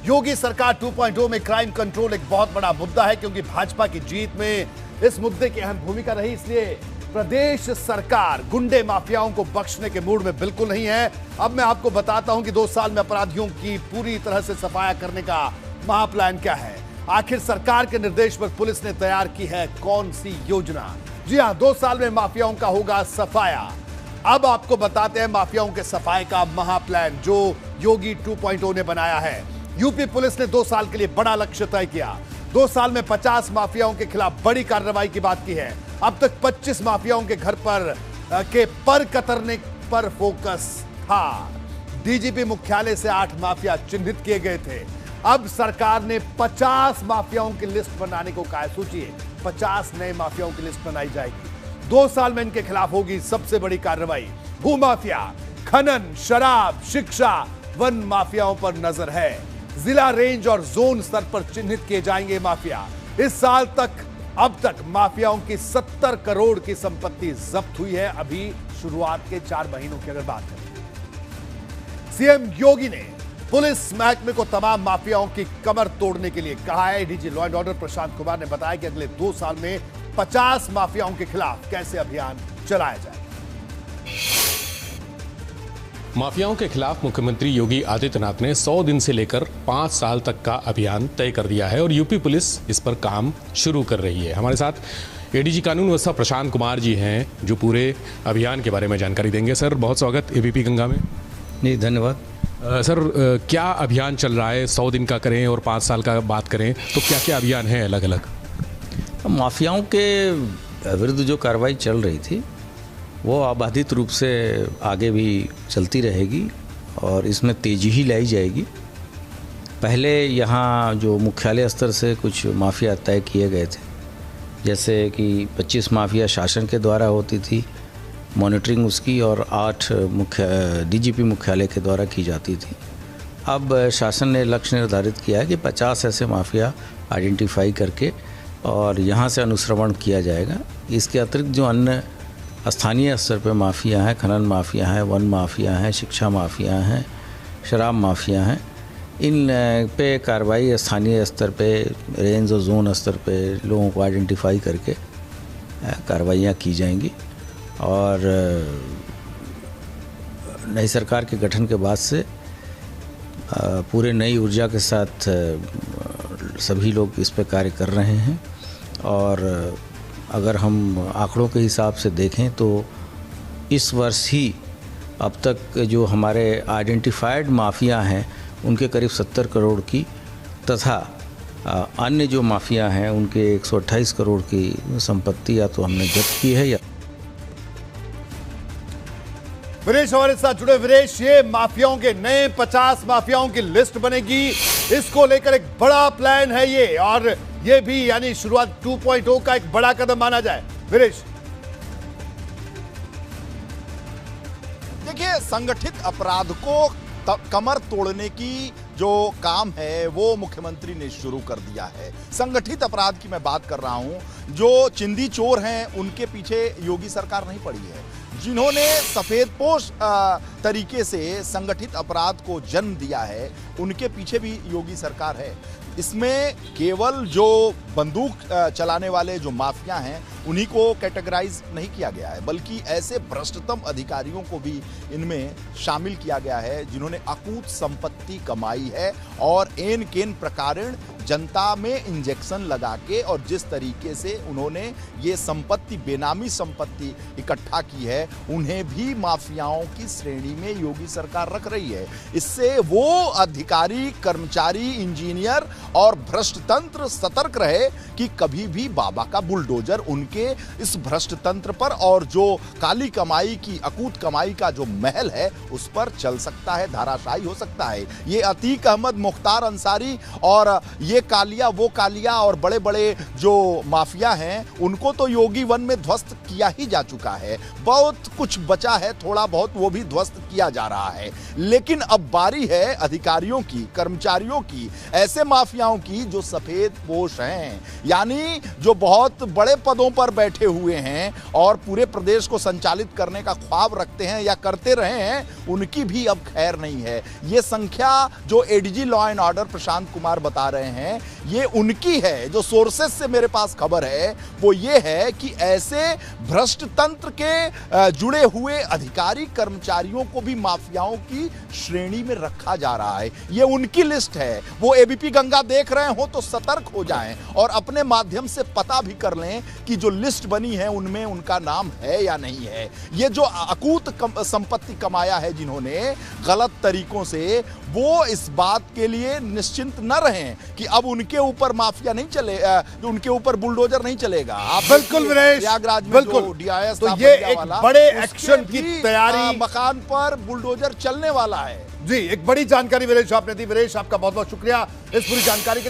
योगी सरकार 2.0 में crime control एक बहुत बड़ा मुद्दा है, क्योंकि भाजपा की जीत में इस मुद्दे की अहम भूमिका रही। इसलिए प्रदेश सरकार गुंडे माफियाओं को बख्शने के मूड में बिल्कुल नहीं है। अब मैं आपको बताता हूं कि 2 साल में अपराधियों की पूरी तरह से सफाया करने का महाप्लान क्या है। आखिर सरकार के निर्देश पर पुलिस ने तैयार की है कौन सी योजना। जी हां, 2 साल में माफियाओं का होगा सफाया। अब आपको बताते हैं माफियाओं के सफाई का महाप्लान जो योगी 2.0 ने बनाया है। यूपी पुलिस ने 2 साल के लिए बड़ा लक्ष्य तय किया। 2 साल में 50 माफियाओं के खिलाफ बड़ी कार्रवाई की बात की है। अब तक 25 माफियाओं के घर पर कतरने पर फोकस था। डीजीपी मुख्यालय से 8 माफिया चिन्हित किए गए थे। अब सरकार ने 50 माफियाओं की लिस्ट बनाने को कहा है। सोचिए, 50 नए माफियाओं की लिस्ट बनाई जाएगी। 2 साल में इनके खिलाफ होगी सबसे बड़ी कार्रवाई। भू माफिया, खनन, शराब, शिक्षा, वन माफियाओं पर नजर है। जिला, रेंज और जोन स्तर पर चिन्हित किए जाएंगे माफिया। इस साल तक अब तक माफियाओं की 70 करोड़ की संपत्ति जब्त हुई है। अभी शुरुआत के 4 महीनों की अगर बात करें, सीएम योगी ने पुलिस महकमे को तमाम माफियाओं की कमर तोड़ने के लिए कहा है। DG law and order Prashant Kumar ने बताया कि अगले 2 साल में 50 माफियाओं के खिलाफ कैसे अभियान चलाया जाए। माफियाओं के खिलाफ मुख्यमंत्री योगी आदित्यनाथ ने 100 दिन से लेकर 5 साल तक का अभियान तय कर दिया है और यूपी पुलिस इस पर काम शुरू कर रही है। हमारे साथ एडीजी कानून व्यवस्था प्रशांत कुमार जी हैं जो पूरे अभियान के बारे में जानकारी देंगे। सर, बहुत स्वागत एबीपी गंगा में। जी धन्यवाद। सर, क्या अभियान चल रहा है? 100 दिन का करें और 5 साल का बात करें तो क्या क्या अभियान है अलग अलग? माफियाओं के विरुद्ध जो कार्रवाई चल रही थी वो अबाधित रूप से आगे भी चलती रहेगी और इसमें तेजी ही लाई जाएगी। पहले यहाँ जो मुख्यालय स्तर से कुछ माफिया तय किए गए थे, जैसे कि 25 माफिया शासन के द्वारा होती थी मॉनिटरिंग उसकी, और 8 डीजीपी मुख्यालय के द्वारा की जाती थी। अब शासन ने लक्ष्य निर्धारित किया है कि 50 ऐसे माफिया आइडेंटिफाई करके और यहाँ से अनुश्रवण किया जाएगा। इसके अतिरिक्त जो अन्य स्थानीय स्तर पर माफिया हैं, खनन माफिया हैं, वन माफिया हैं, शिक्षा माफिया हैं, शराब माफिया हैं, इन पे कार्रवाई स्थानीय स्तर पे, रेंज और जोन स्तर पे लोगों को आइडेंटिफाई करके कार्रवाइयाँ की जाएंगी। और नई सरकार के गठन के बाद से पूरे नई ऊर्जा के साथ सभी लोग इस पर कार्य कर रहे हैं। और अगर हम आंकड़ों के हिसाब से देखें तो इस वर्ष ही अब तक जो हमारे आइडेंटिफाइड माफिया हैं उनके करीब 70 करोड़ की, तथा अन्य जो माफिया हैं उनके 128 करोड़ की संपत्ति या तो हमने जब्त की है या। वीरेश हमारे साथ जुड़े। वीरेश, ये माफियाओं के नए 50 माफियाओं की लिस्ट बनेगी, इसको लेकर एक बड़ा प्लान है ये, और ये भी यानी शुरुआत 2.0 का एक बड़ा कदम माना जाए। वीरेश, देखिए, संगठित अपराध को कमर तोड़ने की जो काम है वो मुख्यमंत्री ने शुरू कर दिया है। संगठित अपराध की मैं बात कर रहा हूं। जो चिंदी चोर हैं उनके पीछे योगी सरकार नहीं पड़ी है। जिन्होंने सफेदपोश तरीके से संगठित अपराध को जन्म दिया है उनके पीछे भी योगी सरकार है। इसमें केवल जो बंदूक चलाने वाले जो माफिया हैं उन्हीं को कैटेगराइज नहीं किया गया है, बल्कि ऐसे भ्रष्टतम अधिकारियों को भी इनमें शामिल किया गया है जिन्होंने अकूत संपत्ति कमाई है और एन केन प्रकारण जनता में इंजेक्शन लगा के और जिस तरीके से उन्होंने ये संपत्ति, बेनामी संपत्ति इकट्ठा की है, उन्हें भी माफियाओं की श्रेणी में योगी सरकार रख रही है। इससे वो अधिकारी, कर्मचारी, इंजीनियर और भ्रष्ट तंत्र सतर्क रहे कि कभी भी बाबा का बुलडोजर उनके इस भ्रष्ट तंत्र पर और जो काली कमाई की, अकूत कमाई का जो महल है उस पर चल सकता है, धाराशायी हो सकता है। ये अतीक अहमद, मुख्तार अंसारी और ये ये कालिया वो कालिया और बड़े बड़े जो माफिया हैं उनको तो योगी वन में ध्वस्त किया ही जा चुका है। बहुत कुछ बचा है, थोड़ा बहुत वो भी ध्वस्त किया जा रहा है। लेकिन अब बारी है अधिकारियों की, कर्मचारियों की, ऐसे माफियाओं की जो सफेद पोश हैं, यानी जो बहुत बड़े पदों पर बैठे हुए हैं और पूरे प्रदेश को संचालित करने का ख्वाब रखते हैं या करते रहे हैं, उनकी भी अब खैर नहीं है। ये संख्या जो ADG law and order Prashant Kumar बता रहे हैं, ये उनकी है। जो सोर्सेस से मेरे पास खबर है वो ये है कि ऐसे भ्रष्ट तंत्र के जुड़े हुए अधिकारी कर्मचारियों को भी माफियाओं की श्रेणी में रखा जा रहा है। ये उनकी लिस्ट है। वो एबीपी गंगा देख रहे हो तो सतर्क हो जाएं और अपने माध्यम से पता भी कर लें कि जो लिस्ट बनी है उनमें उनका नाम है या नहीं है। ये जो अकूत संपत्ति कमाया है जिन्होंने गलत तरीकों से, वो इस बात के लिए निश्चिंत न रहें कि अब उनके ऊपर माफिया नहीं चले, उनके ऊपर बुलडोजर नहीं चलेगा। आप बिल्कुल विनेश, प्रयागराज में बिल्कुल। जो DIS तो ये एक बड़े एक्शन की तैयारी, मकान पर बुलडोजर चलने वाला है। जी, एक बड़ी जानकारी विनेश आपने दी। विनेश, आपका बहुत बहुत शुक्रिया इस पूरी जानकारी के लिए।